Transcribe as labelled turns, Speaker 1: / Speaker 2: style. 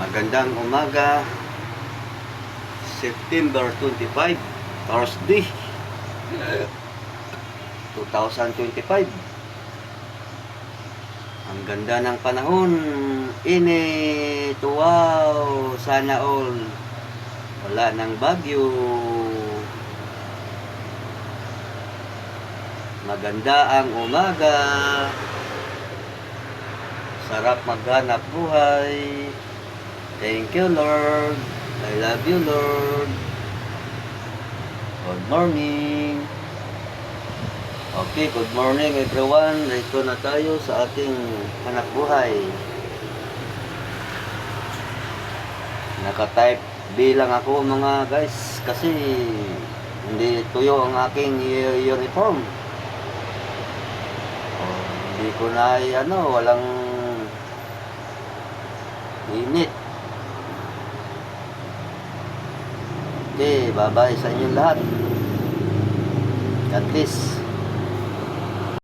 Speaker 1: Magandang umaga, September 25, Thursday, 2025. Ang ganda ng panahon, init, wow, sana all. Wala ng bagyo. Maganda ang umaga. Sarap maghanap buhay. Thank you, Lord. I love you, Lord. Good morning. Okay, good morning everyone. Ito na tayo sa ating hanap buhay. Naka-type B lang ako mga guys kasi hindi tuyo ang aking uniform. Hindi ko na walang init. Okay, bye-bye sa inyo lahat. God bless.